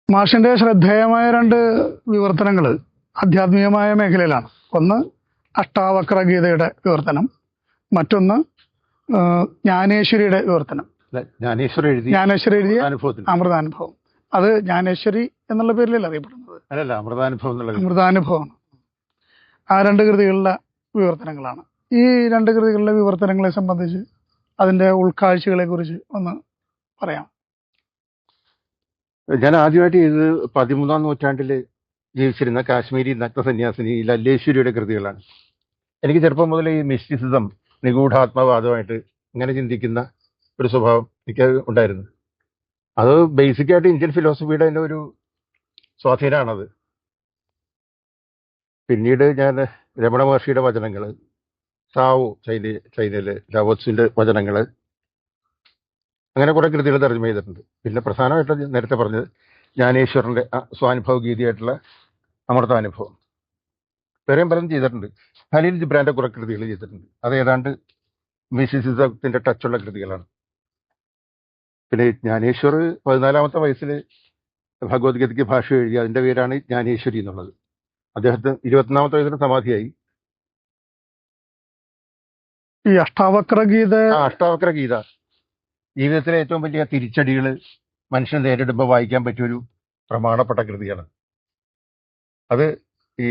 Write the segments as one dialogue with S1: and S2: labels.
S1: മാഷിന്റെ ശ്രദ്ധേയമായ രണ്ട് വിവർത്തനങ്ങൾ ആധ്യാത്മികമായ മേഖലയിലാണ്. ഒന്ന് അഷ്ടാവക്ര ഗീതയുടെ വിവർത്തനം, മറ്റൊന്ന് ജ്ഞാനേശ്വരിയുടെ വിവർത്തനം. ജ്ഞാനേശ്വരി എഴുതിയ അമൃതാനുഭവം. അത് ജ്ഞാനേശ്വരി എന്നുള്ള പേരിലല്ല അറിയപ്പെടുന്നത്, അമൃതാനുഭവമാണ്. ആ രണ്ട് കൃതികളുടെ വിവർത്തനങ്ങളാണ്. ഈ രണ്ട് കൃതികളുടെ വിവർത്തനങ്ങളെ സംബന്ധിച്ച് അതിന്റെ ഉൾക്കാഴ്ചകളെ കുറിച്ച് ഒന്ന് പറയാം.
S2: ഞാൻ ആദ്യമായിട്ട് ഇത് 13-ാം നൂറ്റാണ്ടിൽ ജീവിച്ചിരുന്ന കാശ്മീരി നഗ്നസന്യാസിനി ലല്ലേശ്വരിയുടെ കൃതികളാണ്. എനിക്ക് ചെറുപ്പം മുതൽ ഈ മിസ്റ്റിസിസം, നിഗൂഢാത്മവാദമായിട്ട് ഇങ്ങനെ ചിന്തിക്കുന്ന ഒരു സ്വഭാവം എനിക്ക് ഉണ്ടായിരുന്നു. അത് ബേസിക്കായിട്ട് ഇന്ത്യൻ ഫിലോസഫിയുടെ തന്നെ ഒരു സ്വാധീനമാണത്. പിന്നീട് ഞാൻ രമണ മഹർഷിയുടെ വചനങ്ങൾ, സാവോ ചൈനയിലെ ലവോത്സുവിന്റെ വചനങ്ങൾ, അങ്ങനെ കുറെ കൃതികൾ തർജ്ജമ ചെയ്തിട്ടുണ്ട്. പിന്നെ പ്രധാനമായിട്ട് നേരത്തെ പറഞ്ഞത് ജ്ഞാനേശ്വരന്റെ സ്വാനുഭവ ഗീതിയായിട്ടുള്ള അമൃതാനുഭവം. വേറെയും പലതും ചെയ്തിട്ടുണ്ട്. ഖലീൽ ജിബ്രാന്റെ കുറെ കൃതികൾ ചെയ്തിട്ടുണ്ട്. അത് ഏതാണ്ട് മിസ്റ്റിസിസത്തിന്റെ ടച്ചുള്ള കൃതികളാണ്. പിന്നെ ജ്ഞാനേശ്വർ 14-ാമത്തെ വയസ്സിൽ ഭഗവത്ഗീതയ്ക്ക് ഭാഷ എഴുതി. അതിന്റെ പേരാണ് ജ്ഞാനേശ്വരി എന്നുള്ളത്. അദ്ദേഹത്തിന് 21-ാമത്തെ വയസ്സിൽ സമാധിയായി.
S1: ഈ അഷ്ടാവക്ര
S2: ഗീത ജീവിതത്തിലെ ഏറ്റവും വലിയ തിരിച്ചടികൾ മനുഷ്യൻ നേരിടുമ്പോൾ വായിക്കാൻ പറ്റിയൊരു പ്രമാണപ്പെട്ട കൃതിയാണ്. അത് ഈ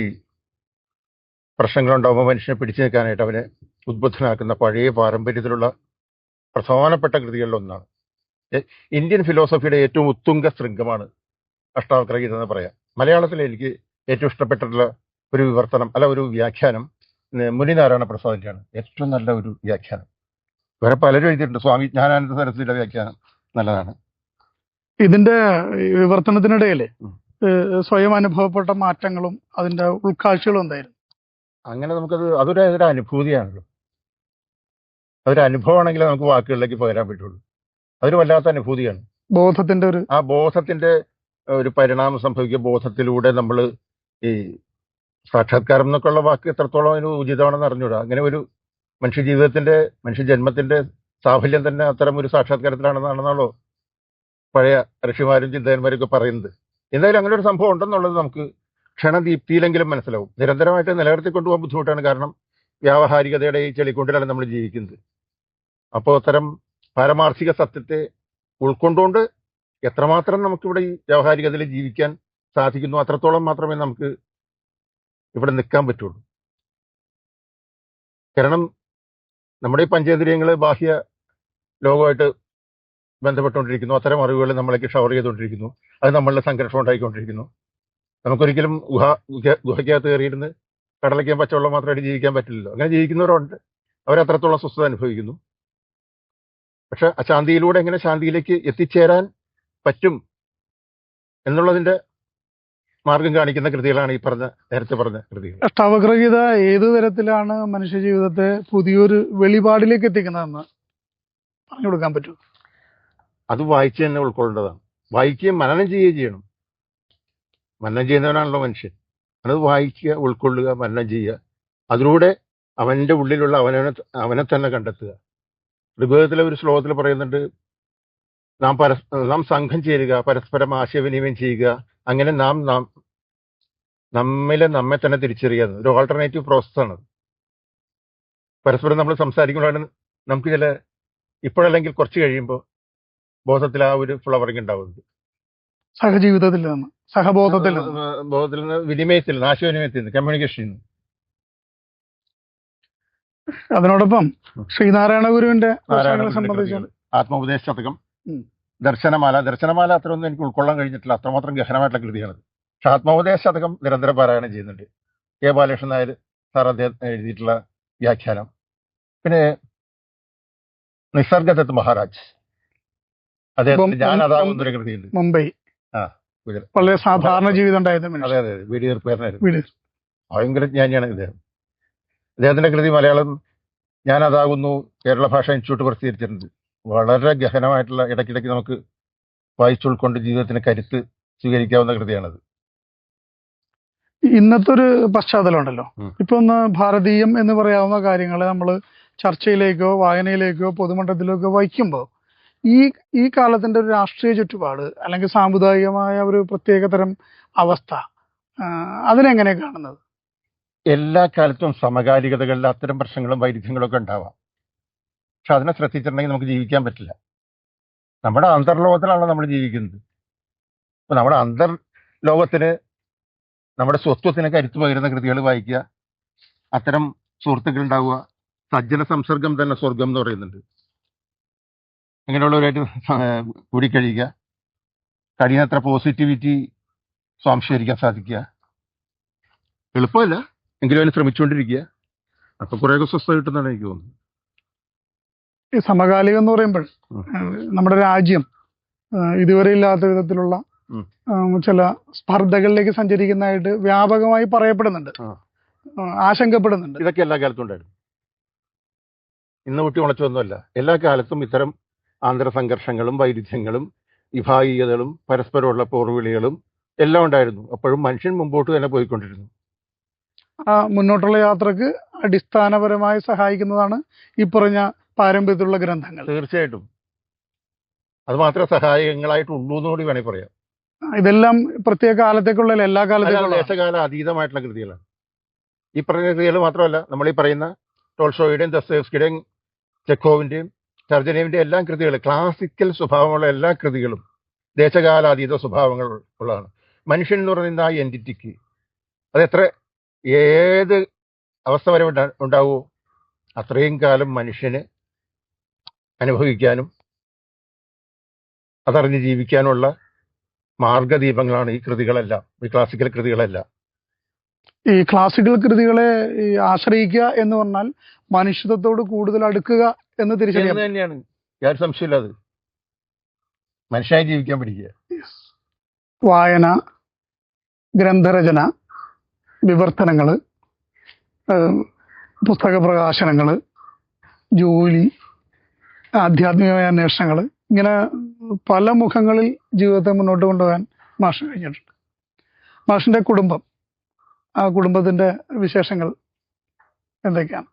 S2: പ്രശ്നങ്ങളുണ്ടാകുമ്പോൾ മനുഷ്യനെ പിടിച്ചു നിൽക്കാനായിട്ട് അവനെ ഉദ്ബുദ്ധനാക്കുന്ന പഴയ പാരമ്പര്യത്തിലുള്ള പ്രധാനപ്പെട്ട കൃതികളിലൊന്നാണ്. ഇന്ത്യൻ ഫിലോസഫിയുടെ ഏറ്റവും ഉത്തുംഗ ശൃംഗമാണ് അഷ്ടാവക്ര ഗീത എന്ന് പറയാം. മലയാളത്തിൽ എനിക്ക് ഏറ്റവും ഇഷ്ടപ്പെട്ടിട്ടുള്ള ഒരു വിവർത്തനം, ഒരു വ്യാഖ്യാനം മുനിനാരായണ പ്രസാദിന്റെയാണ്. ഏറ്റവും നല്ല ഒരു വ്യാഖ്യാനം. വേറെ പലരും എഴുതിയിട്ടുണ്ട്. സ്വാമി ജ്ഞാനാനന്ദ സരസ്വതിയുടെ വ്യാഖ്യാനം നല്ലതാണ്.
S1: ഇതിന്റെ വിവർത്തനത്തിനിടയിൽ സ്വയം അനുഭവപ്പെട്ട മാറ്റങ്ങളും അതിന്റെ ഉൾക്കാഴ്ചകളും എന്തായിരുന്നു?
S2: അങ്ങനെ അതൊരു അനുഭൂതിയാണല്ലോ. അതൊരു അനുഭവമാണെങ്കിൽ നമുക്ക് വാക്കുകളിലേക്ക് പകരാൻ പറ്റുള്ളൂ. അതൊരു വല്ലാത്ത അനുഭൂതിയാണ്. ബോധത്തിന്റെ ഒരു പരിണാമം സംഭവിക്കുക. ബോധത്തിലൂടെ നമ്മൾ ഈ സാക്ഷാത്കാരം എന്നൊക്കെയുള്ള വാക്ക് എത്രത്തോളം അതിന് ഉചിതമാണെന്ന് അറിഞ്ഞൂടാ. അങ്ങനെ ഒരു മനുഷ്യജന്മത്തിന്റെ സാഫല്യം തന്നെ അത്തരം ഒരു സാക്ഷാത്കാരത്തിലാണെന്നാണല്ലോ പഴയ ഋഷിമാരും ചിന്തകന്മാരും ഒക്കെ പറയുന്നത്. എന്തായാലും അങ്ങനെ ഒരു സംഭവം ഉണ്ടെന്നുള്ളത് നമുക്ക് ക്ഷണദീപ്തിയിലെങ്കിലും മനസ്സിലാവും. നിരന്തരമായിട്ട് നിലനിർത്തിക്കൊണ്ടുപോകാൻ ബുദ്ധിമുട്ടാണ്. കാരണം വ്യാവഹാരികതയുടെ ഈ ചെളിക്കൊണ്ടിലാണ് നമ്മൾ ജീവിക്കുന്നത്. അപ്പോൾ അത്തരം പാരമാർത്ഥിക സത്യത്തെ ഉൾക്കൊണ്ടുകൊണ്ട് എത്രമാത്രം നമുക്കിവിടെ ഈ വ്യാവഹാരികതയിൽ ജീവിക്കാൻ സാധിക്കുന്നു അത്രത്തോളം മാത്രമേ നമുക്ക് ഇവിടെ നിൽക്കാൻ പറ്റുള്ളൂ. കാരണം നമ്മുടെ ഈ പഞ്ചേന്ദ്രിയങ്ങൾ ബാഹ്യ ലോകമായിട്ട് ബന്ധപ്പെട്ടുകൊണ്ടിരിക്കുന്നു. അത്തരം അറിവുകൾ നമ്മളേക്ക് ഷവർ ചെയ്തുകൊണ്ടിരിക്കുന്നു. അത് നമ്മളുടെ സംഘർഷം ഉണ്ടായിക്കൊണ്ടിരിക്കുന്നു. നമുക്കൊരിക്കലും ഗുഹയ്ക്കകത്ത് കയറിയിരുന്ന് കടലയ്ക്കാൻ പച്ചവെള്ളം മാത്രമായിട്ട് ജീവിക്കാൻ പറ്റില്ലല്ലോ. അങ്ങനെ ജീവിക്കുന്നവരുണ്ട്. അവരത്രത്തോളം സ്വസ്ഥത അനുഭവിക്കുന്നു. പക്ഷെ അശാന്തിയിലൂടെ എങ്ങനെ ശാന്തിയിലേക്ക് എത്തിച്ചേരാൻ പറ്റും എന്നുള്ളതിന്റെ മാർഗം കാണിക്കുന്ന കൃതികളാണ് ഈ നേരത്തെ പറഞ്ഞ കൃതികൾ.
S1: അഷ്ടാവക്ര ഗീത ഏതു തരത്തിലാണ് മനുഷ്യ ജീവിതത്തെ പുതിയൊരു വെളിപാടിലേക്ക് എത്തിക്കുന്നതെന്ന് പറഞ്ഞു കൊടുക്കാൻ പറ്റും?
S2: അത് വായിച്ച് തന്നെ ഉൾക്കൊള്ളേണ്ടതാണ്. വായിക്കുകയും മനനം ചെയ്യുകയും ചെയ്യണം. മനനം ചെയ്യുന്നവനാണല്ലോ മനുഷ്യൻ. അത് വായിക്കുക, ഉൾക്കൊള്ളുക, മനനം ചെയ്യുക. അതിലൂടെ അവന്റെ ഉള്ളിലുള്ള അവനെ തന്നെ കണ്ടെത്തുക. ഋഗ്വേദത്തിലെ ഒരു ശ്ലോകത്തിൽ പറയുന്നുണ്ട്, നാം സംഘം ചേരുക, പരസ്പരം ആശയവിനിമയം ചെയ്യുക, അങ്ങനെ നമ്മെ തന്നെ തിരിച്ചറിയാതെ ഒരു ഓൾട്ടർനേറ്റീവ് പ്രോസസ്സാണ്. പരസ്പരം നമ്മൾ സംസാരിക്കുമ്പോഴാണ് നമുക്ക് ഇപ്പോഴല്ലെങ്കിൽ കുറച്ച് കഴിയുമ്പോൾ ബോധത്തിൽ ആ ഒരു ഫ്ലവറിങ് ഉണ്ടാവുന്നത്.
S1: സഹജീവിതത്തിൽ നിന്ന്, സഹബോധത്തിൽ
S2: നിന്ന്, വിനിമയത്തിൽ നിന്ന്, ആശയവിനിമയത്തിൽ നിന്ന്, കമ്മ്യൂണിക്കേഷൻ.
S1: അതിനോടൊപ്പം ശ്രീനാരായണ ഗുരുവിന്റെ സംബന്ധിച്ച്
S2: ആത്മോപദേശ ശതകം, ദർശനമാല അത്രയൊന്നും എനിക്ക് ഉൾക്കൊള്ളാൻ കഴിഞ്ഞിട്ടില്ല. അത്രമാത്രം ഗഹനമായിട്ടുള്ള കൃതിയാണ്. പക്ഷെ ആത്മോപദേശ ശതകം നിരന്തരം പാരായണം ചെയ്യുന്നുണ്ട്. കെ ബാലകൃഷ്ണൻ നായർ സാർ അദ്ദേഹം എഴുതിയിട്ടുള്ള വ്യാഖ്യാനം. പിന്നെ നിസർഗദത്ത് മഹാരാജ്, അദ്ദേഹത്തിന് ഞാൻ അതാകുന്നൊരു കൃതിയുണ്ട്.
S1: മുംബൈ വളരെ സാധാരണ ജീവിതം ഉണ്ടായിരുന്നു.
S2: അതെ, വീഡിയോർക്കാരനായിരുന്നു. ഭയങ്കര ജ്ഞാനിയാണ് ഇദ്ദേഹം. അദ്ദേഹത്തിന്റെ കൃതി മലയാളം ഞാൻ അതാകുന്നു കേരള ഭാഷാ ഇൻസ്റ്റിറ്റ്യൂട്ട് പ്രസിദ്ധീകരിച്ചിട്ടുണ്ട്. വളരെ ഗഹനമായിട്ടുള്ള, ഇടയ്ക്കിടയ്ക്ക് നമുക്ക് വായിച്ചുൾക്കൊണ്ട് ജീവിതത്തിന് കരുത്ത് സ്വീകരിക്കാവുന്ന കൃതിയാണത്.
S1: ഇന്നത്തെ ഒരു പശ്ചാത്തലം ഉണ്ടല്ലോ. ഇപ്പൊ ഒന്ന് ഭാരതീയം എന്ന് പറയാവുന്ന കാര്യങ്ങളെ നമ്മൾ ചർച്ചയിലേക്കോ വായനയിലേക്കോ പൊതുമണ്ഡലത്തിലേക്കോ വയ്ക്കുമ്പോൾ ഈ ഈ കാലത്തിന്റെ ഒരു രാഷ്ട്രീയ ചുറ്റുപാട് അല്ലെങ്കിൽ സാമുദായികമായ ഒരു പ്രത്യേക തരം അവസ്ഥ, അതിനെങ്ങനെ കാണുന്നത്?
S2: എല്ലാ കാലത്തും സമകാലികതകളിൽ അത്തരം പ്രശ്നങ്ങളും വൈരുദ്ധ്യങ്ങളും ഒക്കെ ഉണ്ടാവാം. പക്ഷെ അതിനെ ശ്രദ്ധിച്ചിട്ടുണ്ടെങ്കിൽ നമുക്ക് ജീവിക്കാൻ പറ്റില്ല. നമ്മുടെ അന്തർലോകത്തിലാണല്ലോ നമ്മൾ ജീവിക്കുന്നത്. അപ്പൊ നമ്മുടെ അന്തർലോകത്തിന് നമ്മുടെ സ്വത്വത്തിന് കരുത്തു പകരുന്ന കൃതികൾ വായിക്കുക, അത്തരം സുഹൃത്തുക്കൾ ഉണ്ടാവുക. സജ്ജന സംസർഗം തന്നെ സ്വർഗം എന്ന് പറയുന്നുണ്ട്. അങ്ങനെയുള്ളവരായിട്ട് കൂടിക്കഴിയുക, കഴിയുന്നത്ര പോസിറ്റിവിറ്റി സ്വാംശീകരിക്കാൻ സാധിക്കുക. എളുപ്പമല്ല, എങ്കിലും അതിന് ശ്രമിച്ചുകൊണ്ടിരിക്കുക. അപ്പൊ കുറേയൊക്കെ സ്വസ്ഥത കിട്ടുന്നതാണ് എനിക്ക് തോന്നുന്നത്.
S1: ഈ സമകാലികം എന്ന് പറയുമ്പോൾ നമ്മുടെ രാജ്യം ഇതുവരെ ഇല്ലാത്ത വിധത്തിലുള്ള ചില സ്പർദ്ധകളിലേക്ക് സഞ്ചരിക്കുന്നതായിട്ട് വ്യാപകമായി പറയപ്പെടുന്നുണ്ട്, ആശങ്കപ്പെടുന്നുണ്ട്.
S2: ഇതൊക്കെ എല്ലാ കാലത്തും ഉണ്ടായിരുന്നു. ഇന്ന് കുട്ടി ഉണച്ചൊന്നുമല്ല. എല്ലാ കാലത്തും ഇത്തരം ആന്തര സംഘർഷങ്ങളും വൈരുദ്ധ്യങ്ങളും വിഭാഗീയതകളും പരസ്പരമുള്ള പോർവിളികളും എല്ലാം ഉണ്ടായിരുന്നു. അപ്പോഴും മനുഷ്യൻ മുമ്പോട്ട് തന്നെ പോയിക്കൊണ്ടിരുന്നു.
S1: മുന്നോട്ടുള്ള യാത്രക്ക് അടിസ്ഥാനപരമായി സഹായിക്കുന്നതാണ് ഈ പറഞ്ഞ പാരമ്പര്യത്തിലുള്ള ഗ്രന്ഥങ്ങൾ.
S2: തീർച്ചയായിട്ടും അത് മാത്രമേ സഹായകങ്ങളായിട്ടുള്ളൂ എന്നുകൂടി വേണമെങ്കിൽ പറയാം.
S1: ഇതെല്ലാം പ്രത്യേക കാലത്തേക്കുള്ള എല്ലാ കാലത്തേക്കുള്ള
S2: ദേശകാല അതീതമായിട്ടുള്ള കൃതികളാണ്. ഈ പറഞ്ഞ കൃതികൾ മാത്രമല്ല, നമ്മൾ ഈ പറയുന്ന ടോൾസ്റ്റോയുടെയും ദസ്തയേവ്സ്കിയുടെയും ചെക്കോവിന്റെയും ടർജനേവിന്റെയും എല്ലാം കൃതികൾ, ക്ലാസിക്കൽ സ്വഭാവമുള്ള എല്ലാ കൃതികളും ദേശകാലാതീത സ്വഭാവങ്ങൾ ഉള്ളതാണ്. മനുഷ്യൻ എന്ന് പറയുന്ന ആ എൻറ്റിറ്റിക്ക് അതെത്ര ഏത് അവസ്ഥ വരെ ഉണ്ടാവുമോ അത്രയും കാലം മനുഷ്യന് അനുഭവിക്കാനും അതറിഞ്ഞ് ജീവിക്കാനുള്ള മാർഗദീപങ്ങളാണ് ഈ കൃതികളെല്ലാം, ഈ ക്ലാസിക്കൽ കൃതികളെല്ലാം.
S1: ഈ ക്ലാസിക്കൽ കൃതികളെ ആശ്രയിക്കുക എന്ന് പറഞ്ഞാൽ മനുഷ്യത്വത്തോട് കൂടുതൽ അടുക്കുക എന്ന് തിരിച്ചറിയാൻ
S2: തന്നെയാണ്. യാതൊരു സംശയമില്ല. അത് മനുഷ്യനായി ജീവിക്കാൻ പഠിക്കുക.
S1: വായന, ഗ്രന്ഥരചന, വിവർത്തനങ്ങള്, പുസ്തക പ്രകാശനങ്ങള്, ജോലി, ആധ്യാത്മികമായ അന്വേഷണങ്ങൾ, ഇങ്ങനെ പല മുഖങ്ങളിൽ ജീവിതത്തെ മുന്നോട്ട് കൊണ്ടുപോകാൻ മാഷ് കഴിഞ്ഞിട്ടുണ്ട്. മാഷിന്റെ കുടുംബം, ആ കുടുംബത്തിന്റെ വിശേഷങ്ങൾ എന്തൊക്കെയാണ്?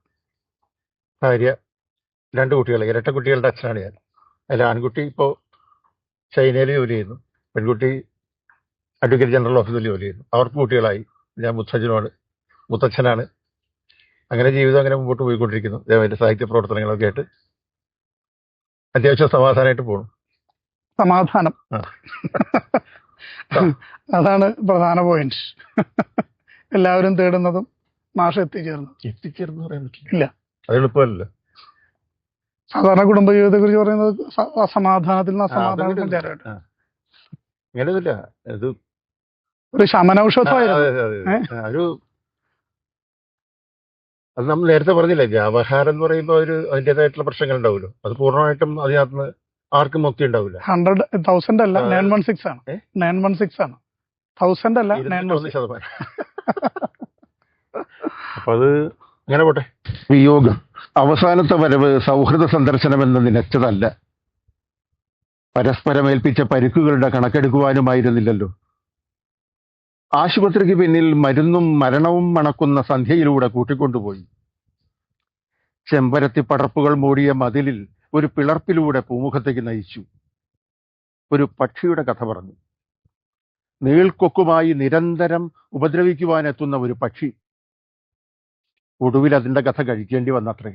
S2: ഭാര്യ, 2 കുട്ടികൾ, ഇരട്ട കുട്ടികളുടെ അച്ഛനാണ് ഞാൻ. അതിൽ ആൺകുട്ടി ഇപ്പോൾ ചൈനയിൽ ജോലി ചെയ്യുന്നു, പെൺകുട്ടി അഡ്വക്കേറ്റ് ജനറൽ ഓഫീസിൽ ജോലി ചെയ്യുന്നു. അവർക്ക് കുട്ടികളായി. ഞാൻ മുത്തച്ഛനാണ്. അങ്ങനെ ജീവിതം അങ്ങനെ മുമ്പോട്ട് പോയിക്കൊണ്ടിരിക്കുന്നു. അദ്ദേഹത്തിന്റെ സാഹിത്യ പ്രവർത്തനങ്ങളൊക്കെ ആയിട്ട് അത്യാവശ്യം സമാധാനമായിട്ട് പോകണം.
S1: സമാധാനം അതാണ് പ്രധാന പോയിന്റ്. എല്ലാവരും തേടുന്നതും മാഷ്
S2: എത്തിച്ചേർന്ന് പറയാൻ പറ്റില്ല.
S1: ഇല്ല,
S2: അത് എളുപ്പമല്ല.
S1: സാധാരണ കുടുംബജീവിതത്തെ കുറിച്ച് പറയുന്നത് അസമാധാനത്തിൽ നിന്ന് അസമാധാനം
S2: അങ്ങനെയൊന്നുമില്ല. ഇത്
S1: ഒരു ശമനൌഷധമായിരുന്നു.
S2: അത് നമ്മൾ നേരത്തെ പറഞ്ഞില്ലേ, വ്യാവഹാരം എന്ന് പറയുമ്പോൾ അതിൻ്റെതായിട്ടുള്ള പ്രശ്നങ്ങൾ ഉണ്ടാവുമല്ലോ. അത് പൂർണ്ണമായിട്ടും അതിനകത്ത് ആർക്കും മുക്തി ഉണ്ടാവില്ല.
S1: 100,000 അല്ല, 916 ആണ്. 916 ആണ്, 1000 അല്ല,
S2: 916%. അപ്പൊ അത് അങ്ങനെ പോട്ടെ. വിയോഗം അവസാനത്തെ വരവ് സൗഹൃദ സന്ദർശനമെന്ന് നിലച്ചതല്ല. പരസ്പരമേൽപ്പിച്ച പരിക്കുകളുടെ കണക്കെടുക്കുവാനുമായിരുന്നില്ലല്ലോ. ആശുപത്രിക്ക് പിന്നിൽ മരുന്നും മരണവും മണക്കുന്ന സന്ധ്യയിലൂടെ കൂട്ടിക്കൊണ്ടുപോയി. ചെമ്പരത്തി പടർപ്പുകൾ മൂടിയ മതിലിൽ ഒരു പിളർപ്പിലൂടെ പൂമുഖത്തേക്ക് നയിച്ചു. ഒരു പക്ഷിയുടെ കഥ പറഞ്ഞു. നീൾക്കൊക്കുമായി നിരന്തരം ഉപദ്രവിക്കുവാനെത്തുന്ന ഒരു പക്ഷി. ഒടുവിൽ അതിന്റെ കഥ കഴിക്കേണ്ടി വന്നത്രേ.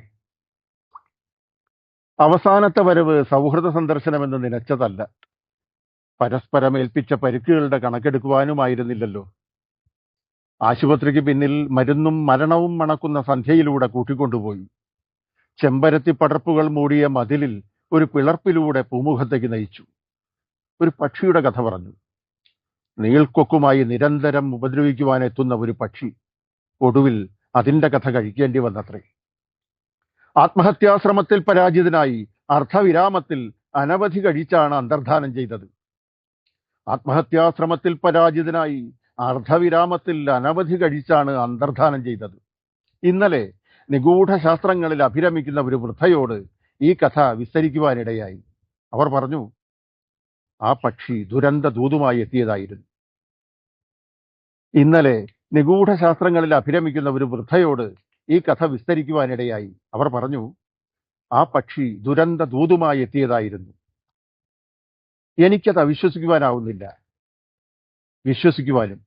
S2: അവസാനത്തെ വരവ് സൗഹൃദ സന്ദർശനമെന്ന് നിലച്ചതല്ല. പരസ്പരം ഏൽപ്പിച്ച പരിക്കുകളുടെ കണക്കെടുക്കുവാനുമായിരുന്നില്ലല്ലോ. ആശുപത്രിക്ക് പിന്നിൽ മരുന്നും മരണവും മണക്കുന്ന സന്ധ്യയിലൂടെ കൂട്ടിക്കൊണ്ടുപോയി. ചെമ്പരത്തി പടർപ്പുകൾ മൂടിയ മതിലിൽ ഒരു പിളർപ്പിലൂടെ പൂമുഖത്തേക്ക് നയിച്ചു. ഒരു പക്ഷിയുടെ കഥ പറഞ്ഞു. നീൾക്കൊക്കുമായി നിരന്തരം ഉപദ്രവിക്കുവാനെത്തുന്ന ഒരു പക്ഷി. ഒടുവിൽ അതിന്റെ കഥ കഴിക്കേണ്ടി വന്നത്രേ. ആത്മഹത്യാശ്രമത്തിൽ പരാജിതനായി അർദ്ധവിരാമത്തിൽ അനവധി കഴിച്ചാണ് അന്തർധാനം ചെയ്തത്. ആത്മഹത്യാശ്രമത്തിൽ പരാജിതനായി അർദ്ധവിരാമത്തിൽ അനവധി കഴിച്ചാണ് അന്തർധാനം ചെയ്തത്. ഇന്നലെ നിഗൂഢ ശാസ്ത്രങ്ങളിൽ അഭിരമിക്കുന്ന ഒരു വൃദ്ധയോട് ഈ കഥ വിസ്തരിക്കുവാനിടയായി. അവർ പറഞ്ഞു, ആ പക്ഷി ദുരന്ത ദൂതുമായി എത്തിയതായിരുന്നു. ഇന്നലെ നിഗൂഢ ശാസ്ത്രങ്ങളിൽ അഭിരമിക്കുന്ന ഒരു വൃദ്ധയോട് ഈ കഥ വിസ്തരിക്കുവാനിടയായി. അവർ പറഞ്ഞു, ആ പക്ഷി ദുരന്ത ദൂതുമായി എത്തിയതായിരുന്നു. എനിക്കത് അവിശ്വസിക്കുവാനാവുന്നില്ല, വിശ്വസിക്കുവാനും.